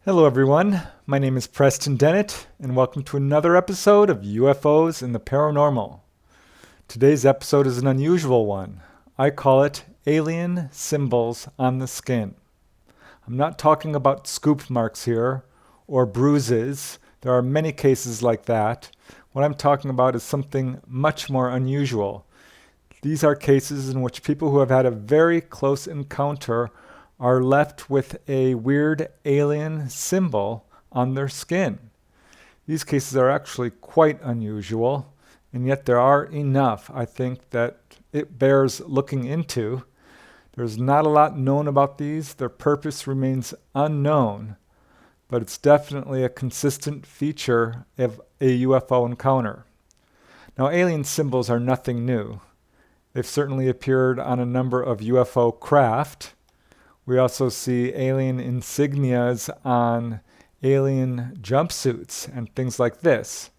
Hello everyone, my name is Preston Dennett, and welcome to another episode of UFOs and the Paranormal. Today's episode is an unusual one. I call it Alien Symbols on the Skin. I'm not talking about scoop marks here, or bruises. There are many cases like that. What I'm talking about is something much more unusual. These are cases in which people who have had a very close encounter are left with a weird alien symbol on their skin. These cases are actually quite unusual, and yet there are enough, I think, that it bears looking into. There's not a lot known about these. Their purpose remains unknown, but it's definitely a consistent feature of a UFO encounter. Now, alien symbols are nothing new. They've certainly appeared on a number of UFO craft. We also see alien insignias on alien jumpsuits and things like this.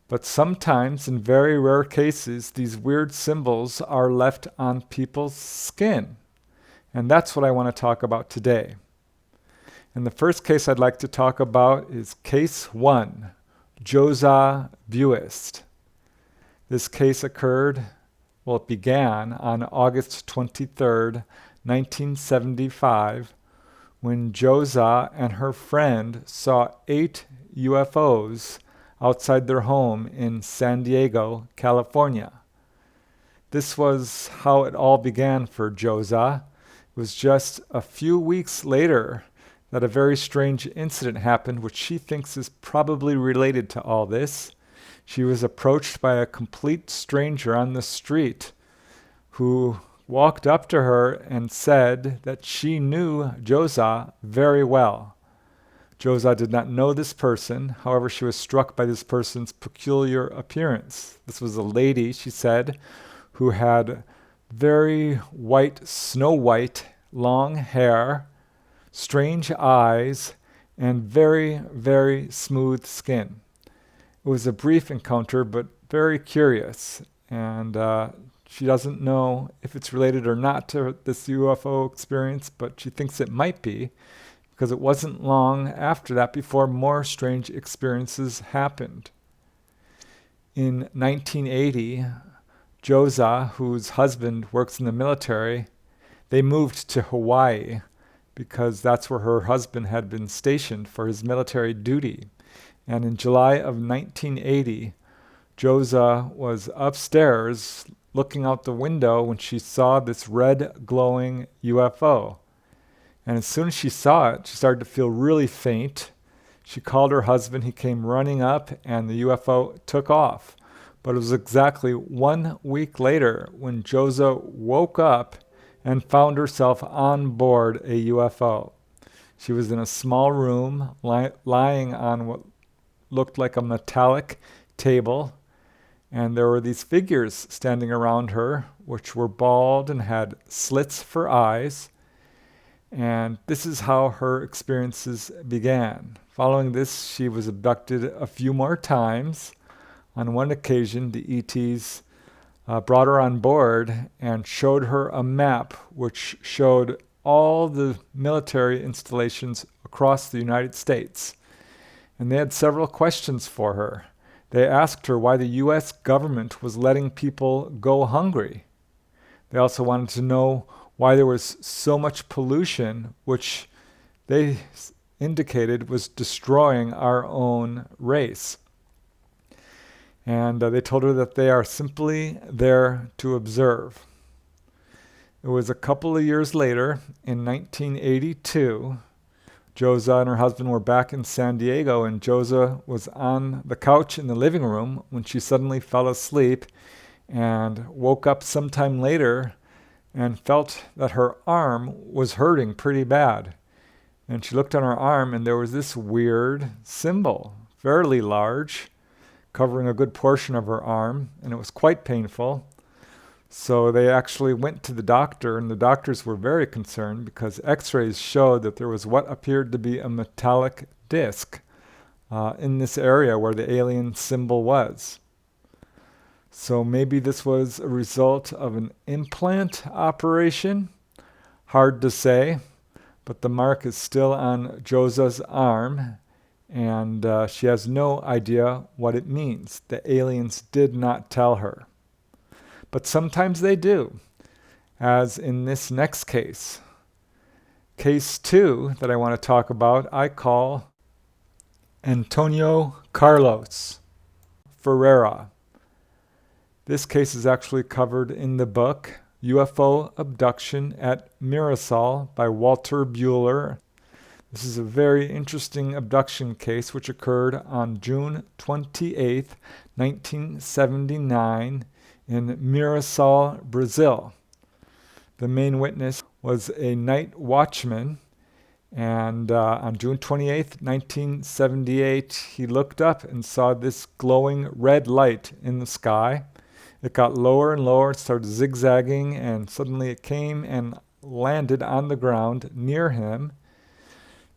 But sometimes, in very rare cases, these weird symbols are left on people's skin. And that's what I want to talk about today. And the first case I'd like to talk about is Case 1, JOZAA BUIST. This case it began on August 23rd, 1975, when JOZAA and her friend saw 8 UFOs outside their home in San Diego, California. This was how it all began for JOZAA. It was just a few weeks later that a very strange incident happened, which she thinks is probably related to all this. She was approached by a complete stranger on the street who walked up to her and said that she knew JOZAA very well. JOZAA did not know this person. However, she was struck by this person's peculiar appearance. This was a lady, she said, who had very white, snow white, long hair, strange eyes, and very, very smooth skin. It was a brief encounter, but very curious, and she doesn't know if it's related or not to this UFO experience, but she thinks it might be, because it wasn't long after that before more strange experiences happened. In 1980, JOZAA, whose husband works in the military, they moved to Hawaii because that's where her husband had been stationed for his military duty. And in July of 1980, JOZAA was upstairs looking out the window when she saw this red glowing UFO. And as soon as she saw it, she started to feel really faint. She called her husband. He came running up, and the UFO took off. But it was exactly 1 week later when JOZAA woke up and found herself on board a UFO. She was in a small room lying on what looked like a metallic table, and there were these figures standing around her, which were bald and had slits for eyes. And this is how her experiences began. Following this, she was abducted a few more times. On one occasion, the ETs brought her on board and showed her a map which showed all the military installations across the United States. And they had several questions for her. They asked her why the U.S. government was letting people go hungry. They also wanted to know why there was so much pollution, which they indicated was destroying our own race. And they told her that they are simply there to observe. It was a couple of years later, in 1982, JOZAA and her husband were back in San Diego, and JOZAA was on the couch in the living room when she suddenly fell asleep and woke up sometime later and felt that her arm was hurting pretty bad. And she looked on her arm, and there was this weird symbol, fairly large, covering a good portion of her arm, and it was quite painful. So they actually went to the doctor, and the doctors were very concerned because x-rays showed that there was what appeared to be a metallic disc in this area where the alien symbol was. So maybe this was a result of an implant operation. Hard to say, but the mark is still on JOZAA's arm, and she has no idea what it means. The aliens did not tell her. But sometimes they do, as in this next case. Case 2 that I want to talk about, I call Antonio Carlos FERREIRA. This case is actually covered in the book UFO Abduction at Mirasol by Walter Buehler. This is a very interesting abduction case which occurred on June 28, 1979 in Mirasol, Brazil. The main witness was a night watchman, and on June 28, 1978, he looked up and saw this glowing red light in the sky. It got lower and lower, it started zigzagging, and suddenly it came and landed on the ground near him.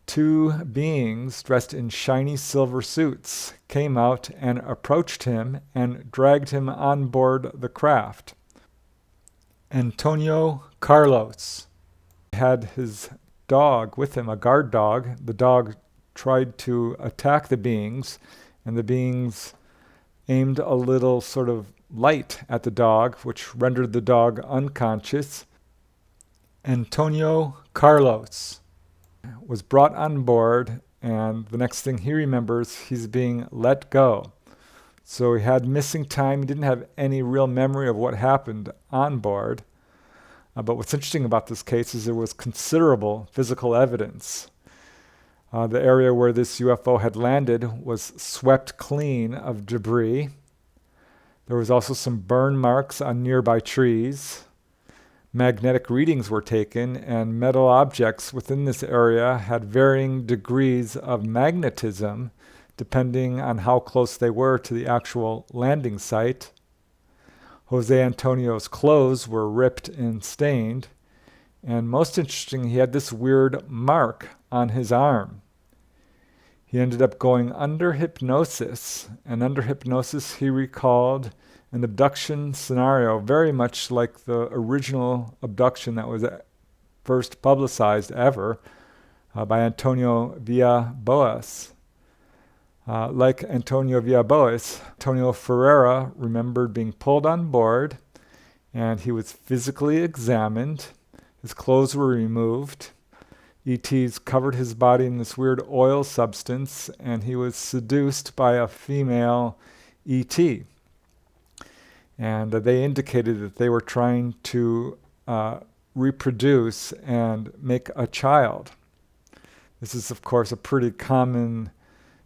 Two beings dressed in shiny silver suits came out and approached him and dragged him on board the craft. Antonio Carlos had his dog with him, a guard dog. The dog tried to attack the beings, and the beings aimed a little sort of light at the dog, which rendered the dog unconscious. Antonio Carlos was brought on board, and the next thing he remembers, he's being let go. So he had missing time. He didn't have any real memory of what happened on board. But what's interesting about this case is there was considerable physical evidence. The area where this UFO had landed was swept clean of debris. There was also some burn marks on nearby trees. Magnetic readings were taken, and metal objects within this area had varying degrees of magnetism depending on how close they were to the actual landing site. Jose Antonio's clothes were ripped and stained, and most interesting, he had this weird mark on his arm. He ended up going under hypnosis, and under hypnosis he recalled an abduction scenario very much like the original abduction that was first publicized ever by Antonio Villas-Boas. Like Antonio Villas-Boas, Antonio FERREIRA remembered being pulled on board, and he was physically examined. His clothes were removed. ETs covered his body in this weird oil substance, and he was seduced by a female ET. And they indicated that they were trying to reproduce and make a child. This is, of course, a pretty common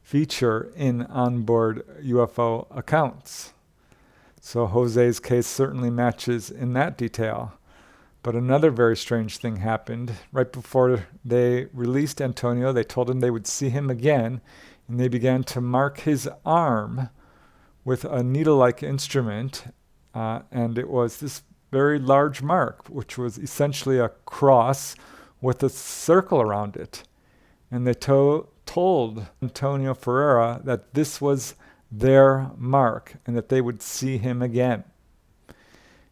feature in onboard UFO accounts. So Jose's case certainly matches in that detail. But another very strange thing happened. Right before they released Antonio, they told him they would see him again, and they began to mark his arm with a needle-like instrument, and it was this very large mark, which was essentially a cross with a circle around it. And they told Antonio FERREIRA that this was their mark and that they would see him again.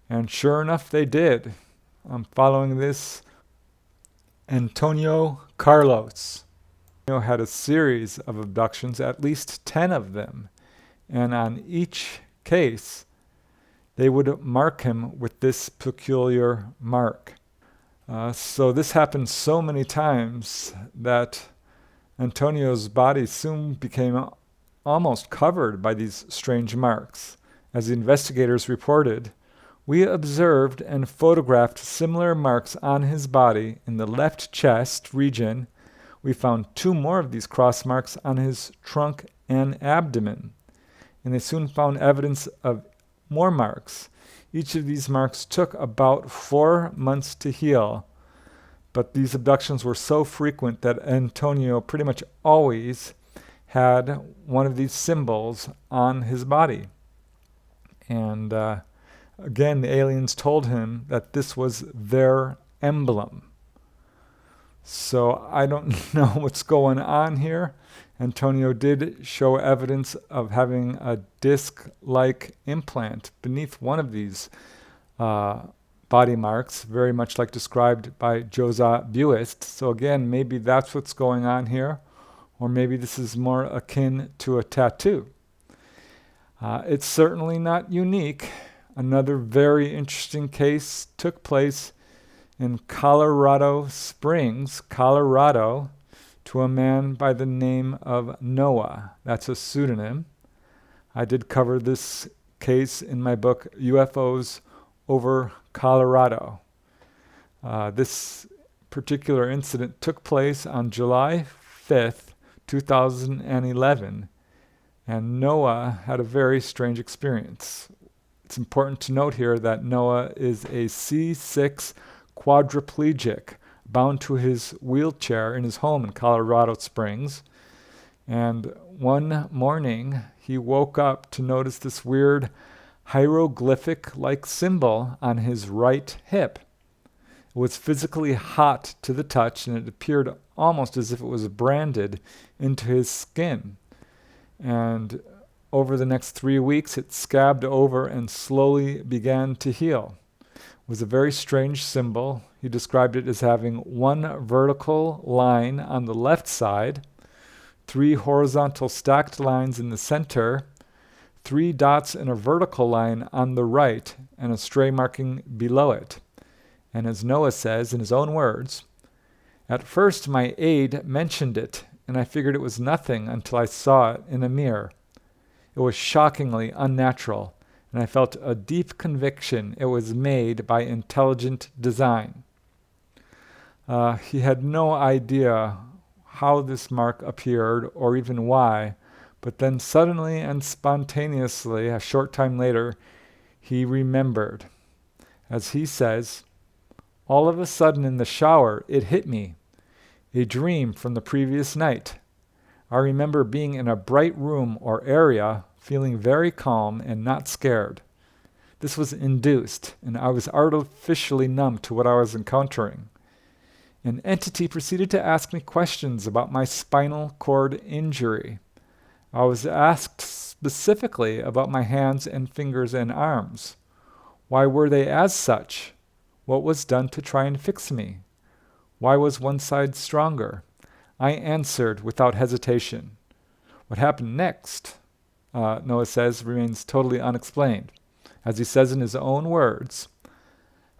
And sure enough, they did. Following this, Antonio Carlos had a series of abductions, at least 10 of them. And on each case, they would mark him with this peculiar mark. So this happened so many times that Antonio's body soon became almost covered by these strange marks. As the investigators reported, we observed and photographed similar marks on his body in the left chest region. We found 2 more of these cross marks on his trunk and abdomen. And they soon found evidence of more marks. Each of these marks took about 4 months to heal. But these abductions were so frequent that Antonio pretty much always had one of these symbols on his body. And again, the aliens told him that this was their emblem. So I don't know what's going on here. Antonio did show evidence of having a disc-like implant beneath one of these body marks, very much like described by JOZAA BUIST. So again, maybe that's what's going on here, or maybe this is more akin to a tattoo. It's certainly not unique. Another very interesting case took place in Colorado Springs, Colorado, to a man by the name of Noah. That's a pseudonym. I did cover this case in my book, UFOs over Colorado. This particular incident took place on July 5th, 2011, and Noah had a very strange experience. It's important to note here that Noah is a C6 quadriplegic, bound to his wheelchair in his home in Colorado Springs. And one morning, he woke up to notice this weird hieroglyphic-like symbol on his right hip. It was physically hot to the touch, and it appeared almost as if it was branded into his skin. And over the next 3 weeks, it scabbed over and slowly began to heal. It was a very strange symbol. He described it as having one vertical line on the left side, 3 horizontal stacked lines in the center, 3 dots in a vertical line on the right, and a stray marking below it. And as Noah says in his own words, "At first my aide mentioned it, and I figured it was nothing until I saw it in a mirror. It was shockingly unnatural, and I felt a deep conviction it was made by intelligent design." He had no idea how this mark appeared or even why, but then suddenly and spontaneously, a short time later, he remembered. As he says, "All of a sudden in the shower, it hit me. A dream from the previous night. I remember being in a bright room or area, feeling very calm and not scared. This was induced, and I was artificially numb to what I was encountering. An entity proceeded to ask me questions about my spinal cord injury. I was asked specifically about my hands and fingers and arms. Why were they as such? What was done to try and fix me? Why was one side stronger? I answered without hesitation. What happened next," Noah says, "remains totally unexplained. As he says in his own words,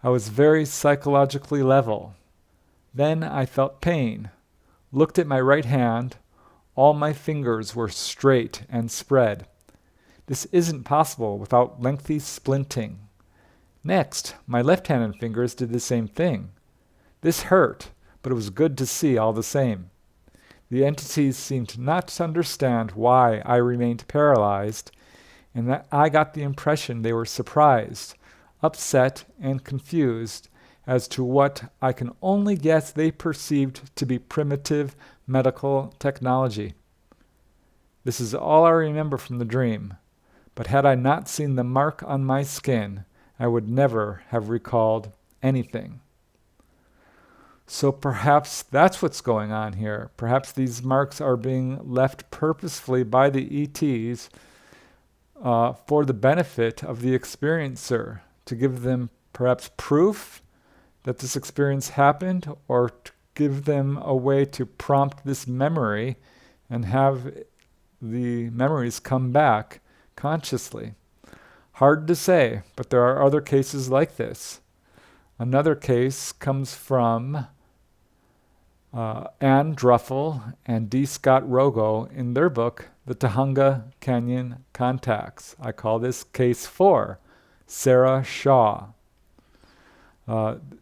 I was very psychologically level. Then I felt pain, looked at my right hand, all my fingers were straight and spread. This isn't possible without lengthy splinting. Next, my left hand and fingers did the same thing. This hurt, but it was good to see all the same. The entities seemed not to understand why I remained paralyzed, and that I got the impression they were surprised, upset, and confused as to what I can only guess they perceived to be primitive medical technology. This is all I remember from the dream, but had I not seen the mark on my skin, I would never have recalled anything." So perhaps that's what's going on here. Perhaps these marks are being left purposefully by the ETs for the benefit of the experiencer, to give them perhaps proof that this experience happened, or to give them a way to prompt this memory and have the memories come back consciously. Hard to say, but there are other cases like this. Another case comes from Ann Druffel and D. Scott Rogo in their book, The Tujunga Canyon Contacts. I call this Case 4, Sarah Shaw.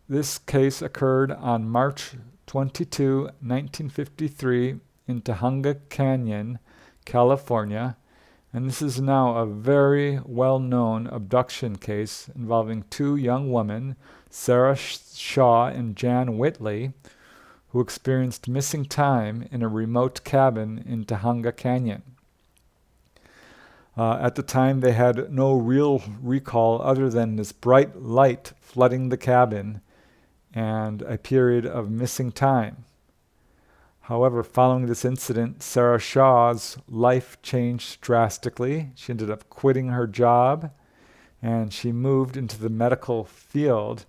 This case occurred on March 22, 1953 in Tujunga Canyon, California, and this is now a very well-known abduction case involving 2 young women, Sarah Shaw and Jan Whitley, who experienced missing time in a remote cabin in Tujunga Canyon. At the time, they had no real recall other than this bright light flooding the cabin and a period of missing time. However, following this incident, Sarah Shaw's life changed drastically. She ended up quitting her job, and she moved into the medical field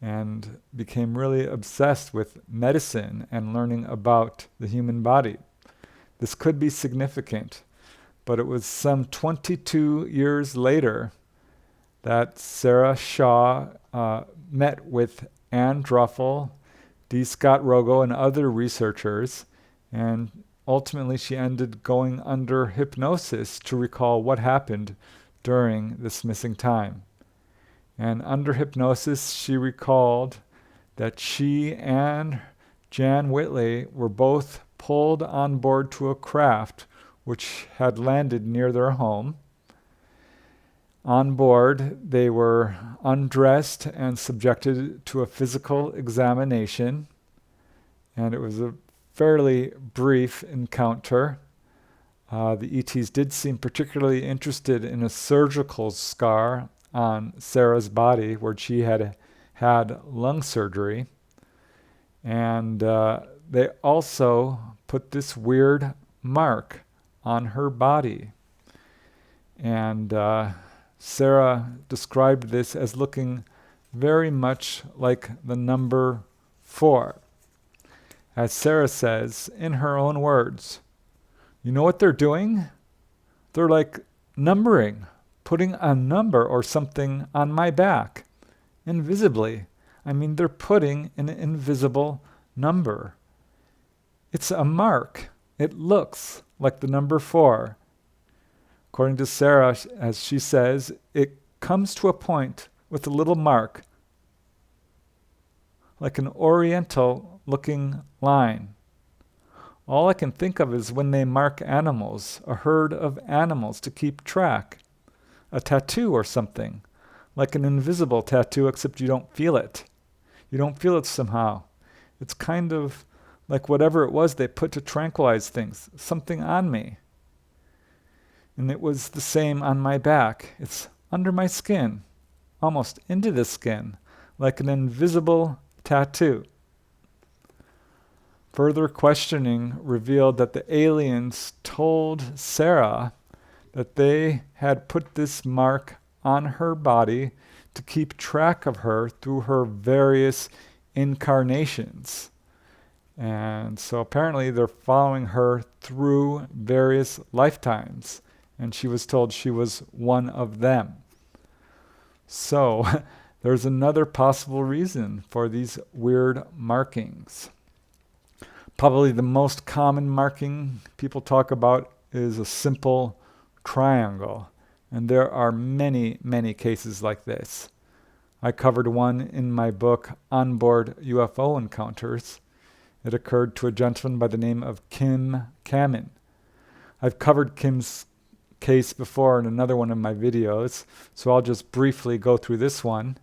and became really obsessed with medicine and learning about the human body. This could be significant, but it was some 22 years later that Sarah Shaw met with Anne Druffel, D. Scott Rogo, and other researchers, and ultimately she ended going under hypnosis to recall what happened during this missing time. And under hypnosis, she recalled that she and Jan Whitley were both pulled on board to a craft which had landed near their home. On board, they were undressed and subjected to a physical examination, and it was a fairly brief encounter. The ETs did seem particularly interested in a surgical scar on Sarah's body where she had had lung surgery, and they also put this weird mark on her body. And Sarah described this as looking very much like the number 4. As Sarah says in her own words, you know what they're doing? They're like numbering, putting a number or something on my back, invisibly. I mean, they're putting an invisible number. It's a mark. It looks like the number 4. According to Sarah, as she says, it comes to a point with a little mark, like an oriental-looking line. All I can think of is when they mark animals, a herd of animals to keep track. A tattoo or something, like an invisible tattoo, except you don't feel it. You don't feel it somehow. It's kind of like whatever it was they put to tranquilize things, something on me. And it was the same on my back. It's under my skin, almost into the skin, like an invisible tattoo. Further questioning revealed that the aliens told Sarah that they had put this mark on her body to keep track of her through her various incarnations. And so apparently they're following her through various lifetimes. And she was told she was one of them. So there's another possible reason for these weird markings. Probably the most common marking people talk about is a simple triangle. And there are many, many cases like this. I covered one in my book, Onboard UFO Encounters. It occurred to a gentleman by the name of KAMMANN. I've covered Kim's case before in another one of my videos, so I'll just briefly go through this one.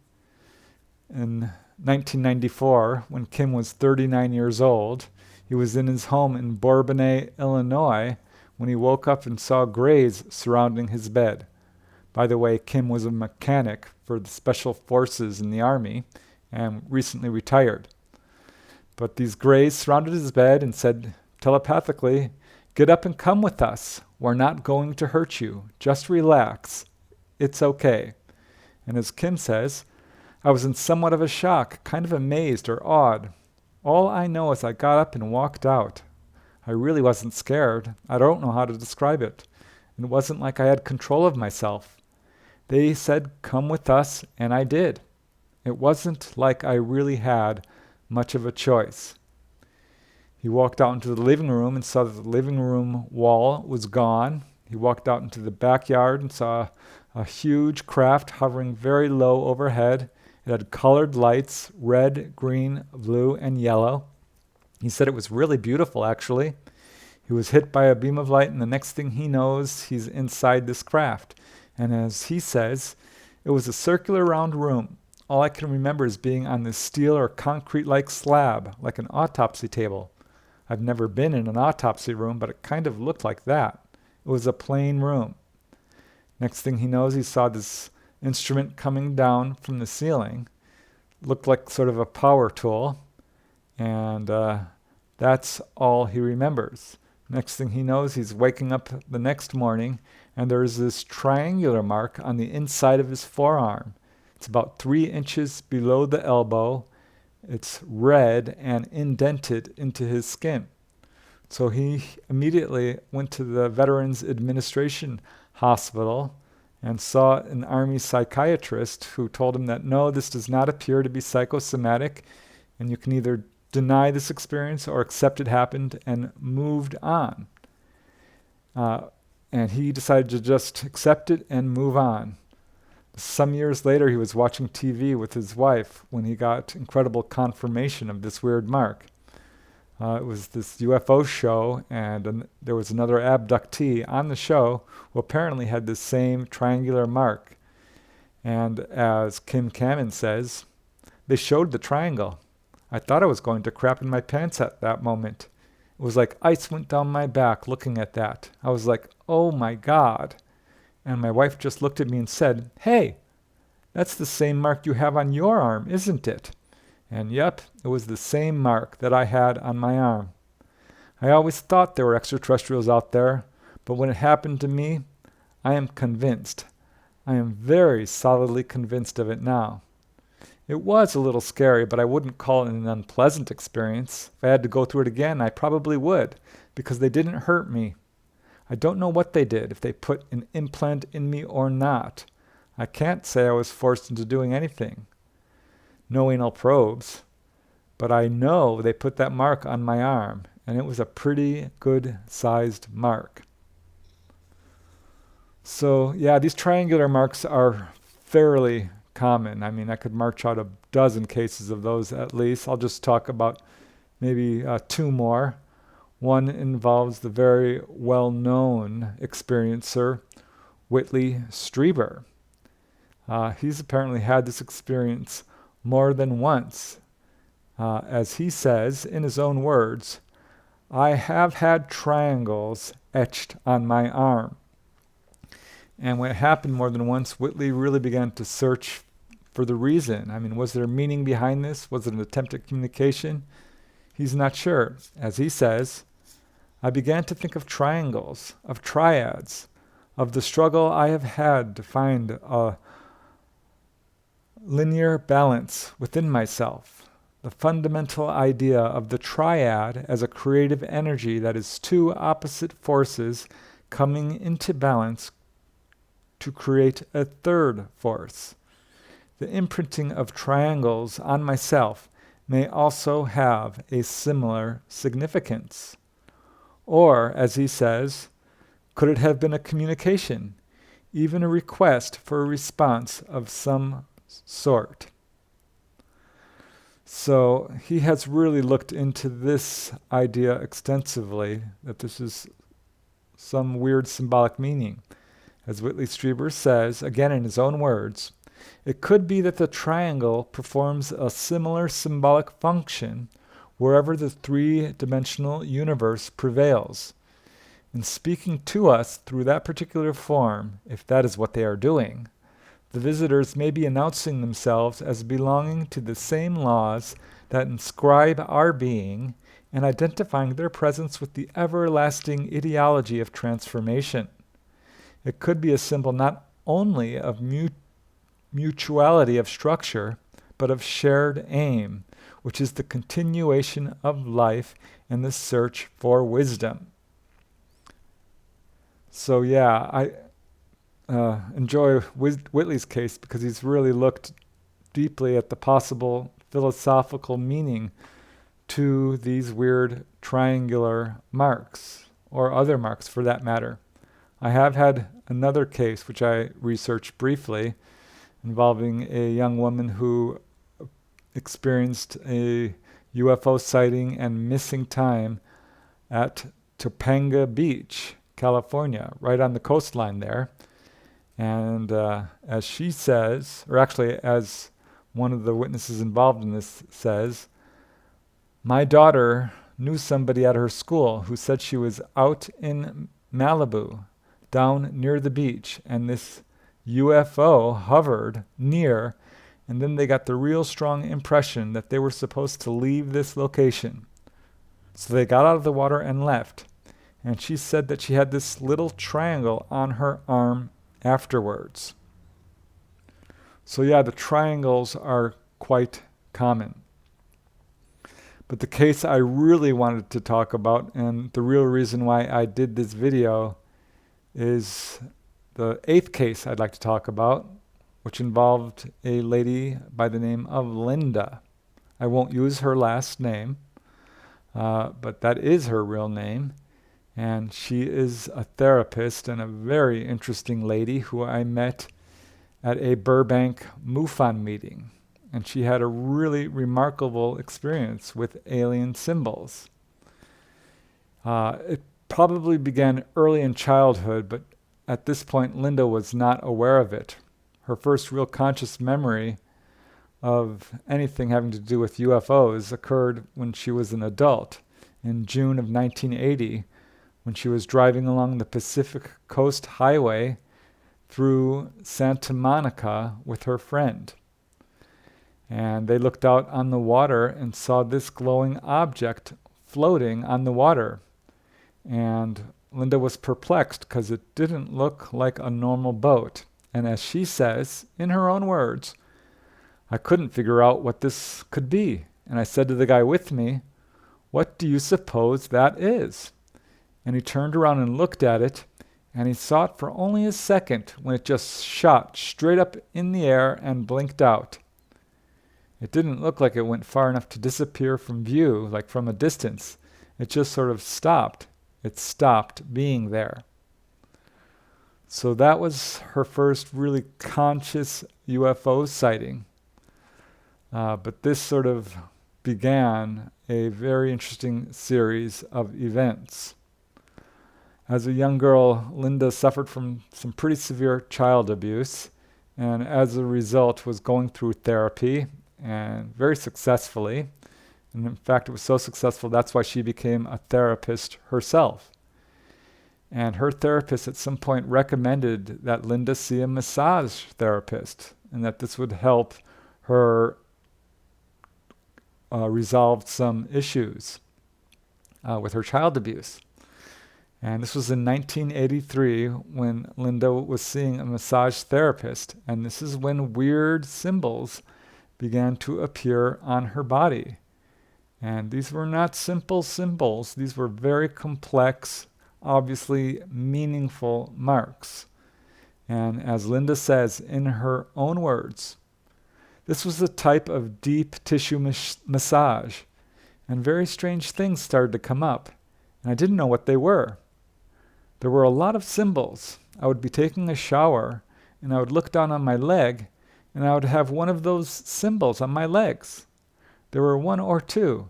In 1994, when Kim was 39 years old, he was in his home in Bourbonnais, Illinois, when he woke up and saw grays surrounding his bed. By the way, Kim was a mechanic for the Special Forces in the Army and recently retired. But these grays surrounded his bed and said telepathically, "Get up and come with us. We're not going to hurt you. Just relax. It's okay." And as Kim says, I was in somewhat of a shock, kind of amazed or awed. All I know is I got up and walked out. I really wasn't scared. I don't know how to describe it. It wasn't like I had control of myself. They said, "Come with us," and I did. It wasn't like I really had much of a choice. He walked out into the living room and saw that the living room wall was gone. He walked out into the backyard and saw a huge craft hovering very low overhead. It had colored lights, red, green, blue, and yellow. He said it was really beautiful, actually. He was hit by a beam of light, and the next thing he knows, he's inside this craft. And as he says, it was a circular round room. All I can remember is being on this steel or concrete-like slab, like an autopsy table. I've never been in an autopsy room, but it kind of looked like that. It was a plain room. Next thing he knows, he saw this instrument coming down from the ceiling. Looked like sort of a power tool. And that's all he remembers. Next thing he knows, he's waking up the next morning, and there's this triangular mark on the inside of his forearm. It's about 3 inches below the elbow. It's red and indented into his skin. So he immediately went to the Veterans Administration Hospital and saw an Army psychiatrist who told him that no, this does not appear to be psychosomatic, and you can either deny this experience or accept it happened, and moved on. And he decided to just accept it and move on. Some years later, he was watching TV with his wife when he got incredible confirmation of this weird mark. It was this UFO show, and there was another abductee on the show who apparently had the same triangular mark. And as KAMMANN says, they showed the triangle. I thought I was going to crap in my pants at that moment. It was like ice went down my back looking at that. I was like, oh my God. And my wife just looked at me and said, hey, that's the same mark you have on your arm, isn't it? And yep, it was the same mark that I had on my arm. I always thought there were extraterrestrials out there, but when it happened to me, I am convinced. I am very solidly convinced of it now. It was a little scary, but I wouldn't call it an unpleasant experience. If I had to go through it again, I probably would, because they didn't hurt me. I don't know what they did, if they put an implant in me or not. I can't say I was forced into doing anything. No anal probes, but I know they put that mark on my arm, and it was a pretty good-sized mark. So, yeah, these triangular marks are fairly common. I mean, I could march out a dozen cases of those at least. I'll just talk about maybe 2 more. One involves the very well-known experiencer, Whitley Strieber. He's apparently had this experience more than once. As he says, in his own words, I have had triangles etched on my arm. And when it happened more than once, Whitley really began to search for the reason. I mean, was there meaning behind this? Was it an attempt at communication? He's not sure. As he says, I began to think of triangles, of triads, of the struggle I have had to find a linear balance within myself. The fundamental idea of the triad as a creative energy that is 2 opposite forces coming into balance to create a third force. The imprinting of triangles on myself may also have a similar significance. Or, as he says, could it have been a communication, even a request for a response of some sort? So he has really looked into this idea extensively, that this is some weird symbolic meaning. As Whitley Strieber says, again in his own words, it could be that the triangle performs a similar symbolic function wherever the 3-dimensional universe prevails. In speaking to us through that particular form, if that is what they are doing, the visitors may be announcing themselves as belonging to the same laws that inscribe our being and identifying their presence with the everlasting ideology of transformation. It could be a symbol not only of mutuality of structure, but of shared aim, which is the continuation of life and the search for wisdom. So yeah, I enjoy Whitley's case because he's really looked deeply at the possible philosophical meaning to these weird triangular marks, or other marks for that matter. I have had another case, which I researched briefly, involving a young woman who experienced a UFO sighting and missing time at Topanga Beach, California, right on the coastline there. And as she says, or actually as one of the witnesses involved in this says, my daughter knew somebody at her school who said she was out in Malibu, down near the beach, and this UFO hovered near, and then they got the real strong impression that they were supposed to leave this location. So they got out of the water and left. And she said that she had this little triangle on her arm afterwards. So yeah, the triangles are quite common. But the case I really wanted to talk about, and the real reason why I did this video, is the 8th case I'd like to talk about, which involved a lady by the name of Linda. I won't use her last name, but that is her real name. And she is a therapist and a very interesting lady who I met at a Burbank MUFON meeting. And she had a really remarkable experience with alien symbols. It probably began early in childhood, but at this point, Linda was not aware of it. Her first real conscious memory of anything having to do with UFOs occurred when she was an adult in June of 1980, when she was driving along the Pacific Coast Highway through Santa Monica with her friend. And they looked out on the water and saw this glowing object floating on the water. And Linda was perplexed because it didn't look like a normal boat. And as she says, in her own words, I couldn't figure out what this could be. And I said to the guy with me, "What do you suppose that is?" And he turned around and looked at it, and he saw it for only a second when it just shot straight up in the air and blinked out. It didn't look like it went far enough to disappear from view, like from a distance. It just sort of stopped. It stopped being there. So that was her first really conscious UFO sighting. But this sort of began a very interesting series of events. As a young girl, Linda suffered from some pretty severe child abuse, and as a result was going through therapy, and very successfully. And in fact, it was so successful, that's why she became a therapist herself. And her therapist at some point recommended that Linda see a massage therapist, and that this would help her resolve some issues with her child abuse. And this was in 1983 when Linda was seeing a massage therapist, and this is when weird symbols began to appear on her body. And these were not simple symbols. These were very complex, obviously meaningful marks. And as Linda says in her own words, this was a type of deep tissue massage, and very strange things started to come up, and I didn't know what they were. There were a lot of symbols. I would be taking a shower, and I would look down on my leg, and I would have one of those symbols on my legs. There were one or two.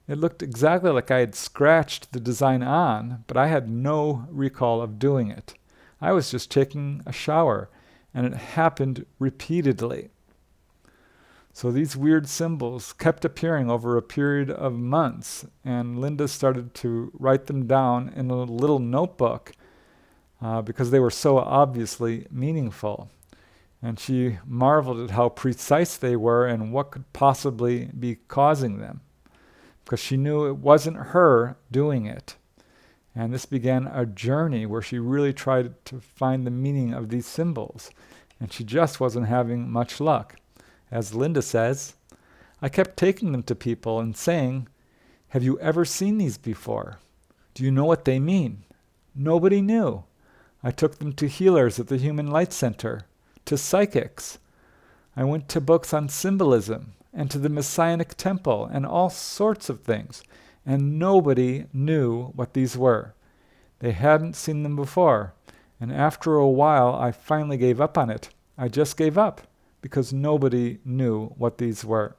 It looked exactly like I had scratched the design on, but I had no recall of doing it. I was just taking a shower, and it happened repeatedly. So these weird symbols kept appearing over a period of months, and Linda started to write them down in a little notebook because they were so obviously meaningful. And she marveled at how precise they were and what could possibly be causing them, because she knew it wasn't her doing it. And this began a journey where she really tried to find the meaning of these symbols, and she just wasn't having much luck. As Linda says, I kept taking them to people and saying, "Have you ever seen these before? Do you know what they mean?" Nobody knew. I took them to healers at the Human Light Center, to psychics. I went to books on symbolism and to the Messianic Temple and all sorts of things, and nobody knew what these were. They hadn't seen them before, and after a while I finally gave up on it. I just gave up because nobody knew what these were.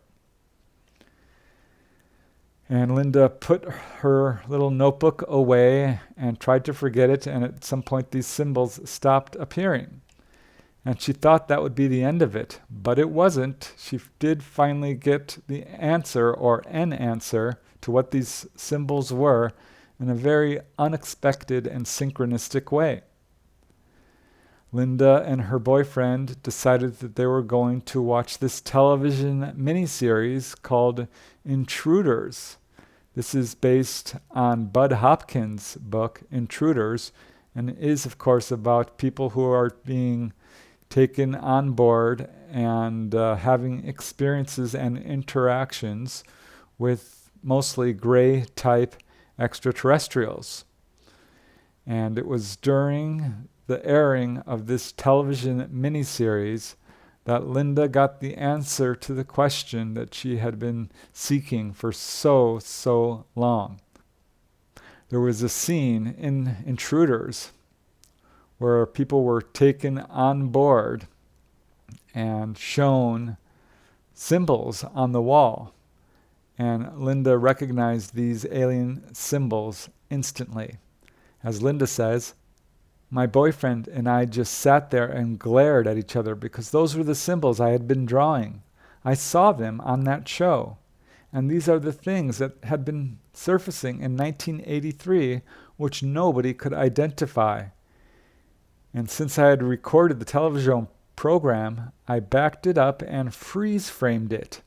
And Linda put her little notebook away and tried to forget it, and at some point these symbols stopped appearing. And she thought that would be the end of it, but it wasn't. She did finally get the answer, or an answer, to what these symbols were in a very unexpected and synchronistic way. Linda and her boyfriend decided that they were going to watch this television miniseries called Intruders. This is based on Bud Hopkins' book, Intruders, and is, of course, about people who are being taken on board and having experiences and interactions with mostly gray type extraterrestrials. And it was during the airing of this television miniseries that Linda got the answer to the question that she had been seeking for so long. There was a scene in Intruders where people were taken on board and shown symbols on the wall. And Linda recognized these alien symbols instantly. As Linda says, my boyfriend and I just sat there and glared at each other because those were the symbols I had been drawing. I saw them on that show. And these are the things that had been surfacing in 1983, which nobody could identify. And since I had recorded the television program, I backed it up and freeze-framed it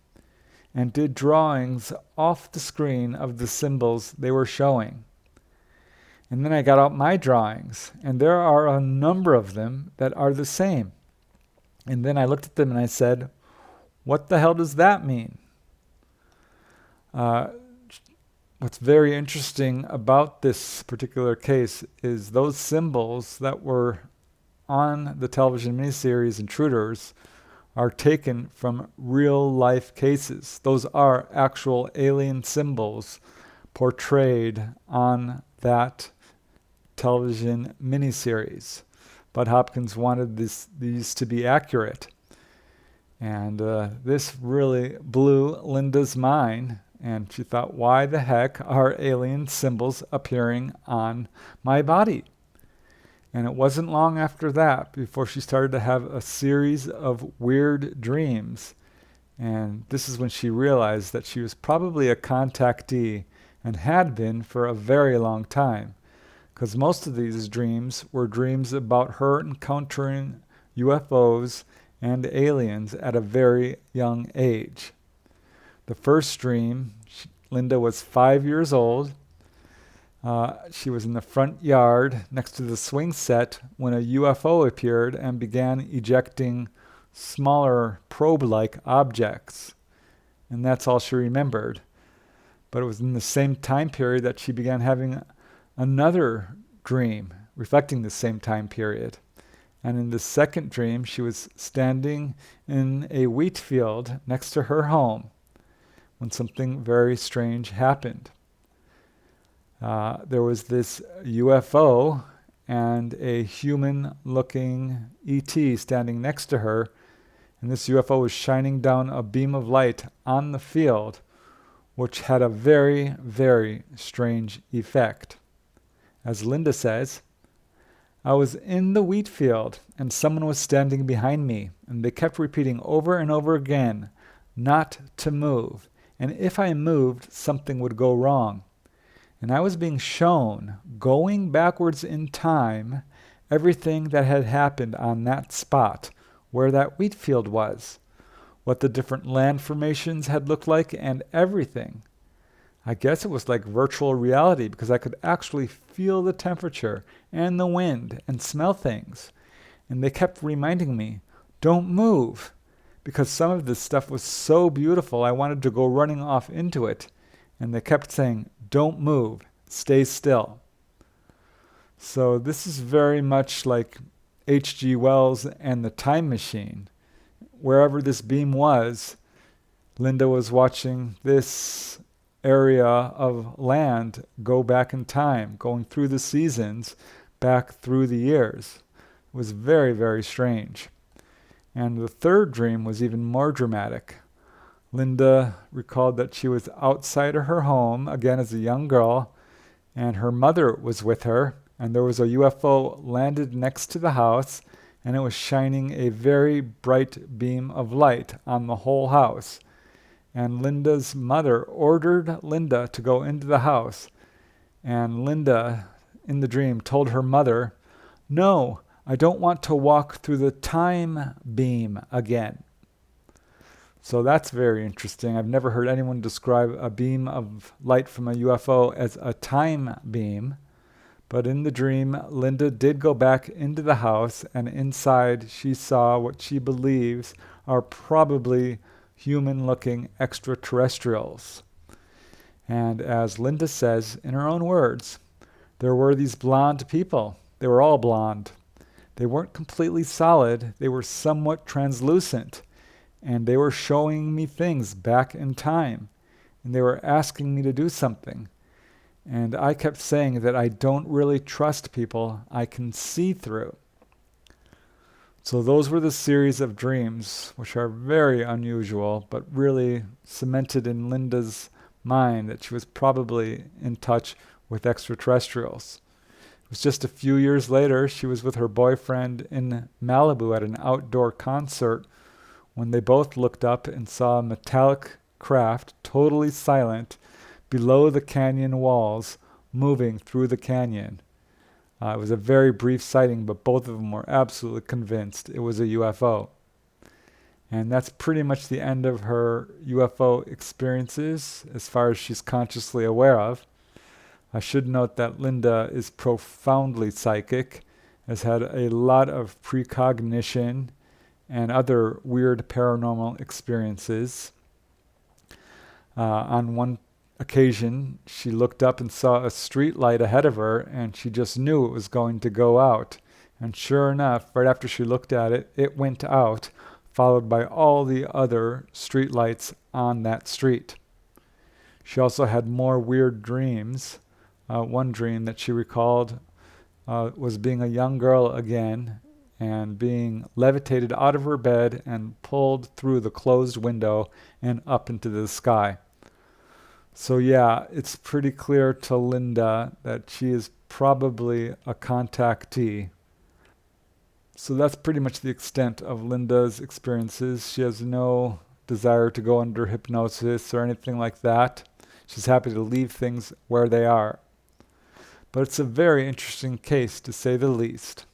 and did drawings off the screen of the symbols they were showing. And then I got out my drawings, and there are a number of them that are the same. And then I looked at them and I said, what the hell does that mean? What's very interesting about this particular case is those symbols that were on the television miniseries Intruders are taken from real life cases. Those are actual alien symbols portrayed on that television miniseries. Bud Hopkins wanted these to be accurate. And this really blew Linda's mind. And she thought, why the heck are alien symbols appearing on my body? And it wasn't long after that before she started to have a series of weird dreams. And this is when she realized that she was probably a contactee and had been for a very long time. Because most of these dreams were dreams about her encountering UFOs and aliens at a very young age. The first dream, Linda was 5 years old. She was in the front yard next to the swing set when a UFO appeared and began ejecting smaller probe-like objects. And that's all she remembered. But it was in the same time period that she began having another dream reflecting the same time period. And in the second dream, she was standing in a wheat field next to her home when something very strange happened. There was this UFO and a human-looking ET standing next to her, and this UFO was shining down a beam of light on the field, which had a very strange effect. As Linda says, I was in the wheat field, and someone was standing behind me, and they kept repeating over and over again, not to move. And if I moved, something would go wrong. And I was being shown, going backwards in time, everything that had happened on that spot, where that wheat field was, what the different land formations had looked like, and everything. I guess it was like virtual reality because I could actually feel the temperature and the wind and smell things. And they kept reminding me, don't move. Because some of this stuff was so beautiful, I wanted to go running off into it. And they kept saying, don't move, stay still. So this is very much like H.G. Wells and the Time Machine. Wherever this beam was, Linda was watching this area of land go back in time, going through the seasons, back through the years. It was very strange. And the third dream was even more dramatic. Linda recalled that she was outside of her home, again as a young girl, and her mother was with her, and there was a UFO landed next to the house, and it was shining a very bright beam of light on the whole house. And Linda's mother ordered Linda to go into the house, and Linda, in the dream, told her mother, no, I don't want to walk through the time beam again. So that's very interesting. I've never heard anyone describe a beam of light from a UFO as a time beam, But in the dream, Linda did go back into the house, and inside she saw what she believes are probably human-looking extraterrestrials. And as Linda says in her own words, there were these blonde people. They were all blonde. They weren't completely solid. They were somewhat translucent. And they were showing me things back in time. And they were asking me to do something. And I kept saying that I don't really trust people I can see through. So those were the series of dreams, which are very unusual, but really cemented in Linda's mind that she was probably in touch with extraterrestrials. It was just a few years later, she was with her boyfriend in Malibu at an outdoor concert when they both looked up and saw a metallic craft, totally silent, below the canyon walls, moving through the canyon. It was a very brief sighting, but both of them were absolutely convinced it was a UFO. And that's pretty much the end of her UFO experiences, as far as she's consciously aware of. I should note that Linda is profoundly psychic, has had a lot of precognition and other weird paranormal experiences. On one occasion, she looked up and saw a street light ahead of her, and she just knew it was going to go out. And sure enough, right after she looked at it, it went out, followed by all the other street lights on that street. She also had more weird dreams. One dream that she recalled was being a young girl again and being levitated out of her bed and pulled through the closed window and up into the sky. So yeah, it's pretty clear to Linda that she is probably a contactee. So that's pretty much the extent of Linda's experiences. She has no desire to go under hypnosis or anything like that. She's happy to leave things where they are. But it's a very interesting case, to say the least.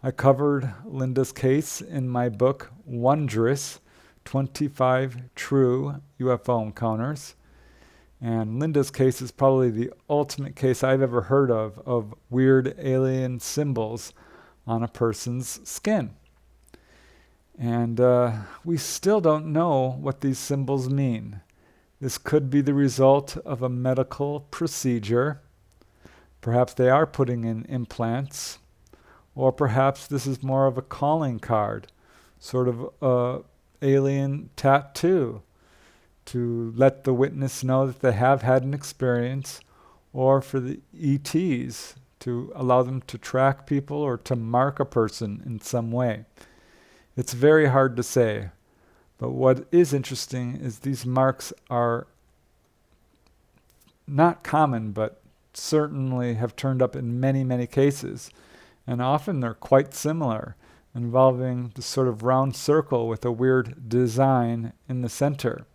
I covered Linda's case in my book, Wondrous, 25 True UFO Encounters. And Linda's case is probably the ultimate case I've ever heard of weird alien symbols on a person's skin. And we still don't know what these symbols mean. This could be the result of a medical procedure. Perhaps they are putting in implants. Or perhaps this is more of a calling card, sort of a alien tattoo, to let the witness know that they have had an experience, or for the ETs to allow them to track people or to mark a person in some way. It's very hard to say, but what is interesting is these marks are not common, but certainly have turned up in many, many cases, and often they're quite similar, involving the sort of round circle with a weird design in the center.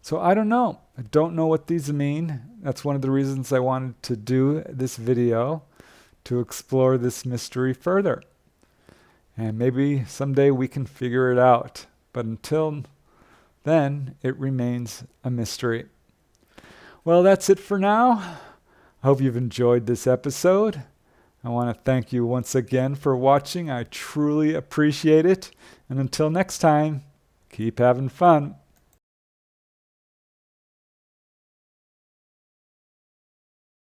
So I don't know. I don't know what these mean. That's one of the reasons I wanted to do this video, to explore this mystery further. And maybe someday we can figure it out. But until then, it remains a mystery. Well, that's it for now. I hope you've enjoyed this episode. I want to thank you once again for watching. I truly appreciate it. And until next time, keep having fun.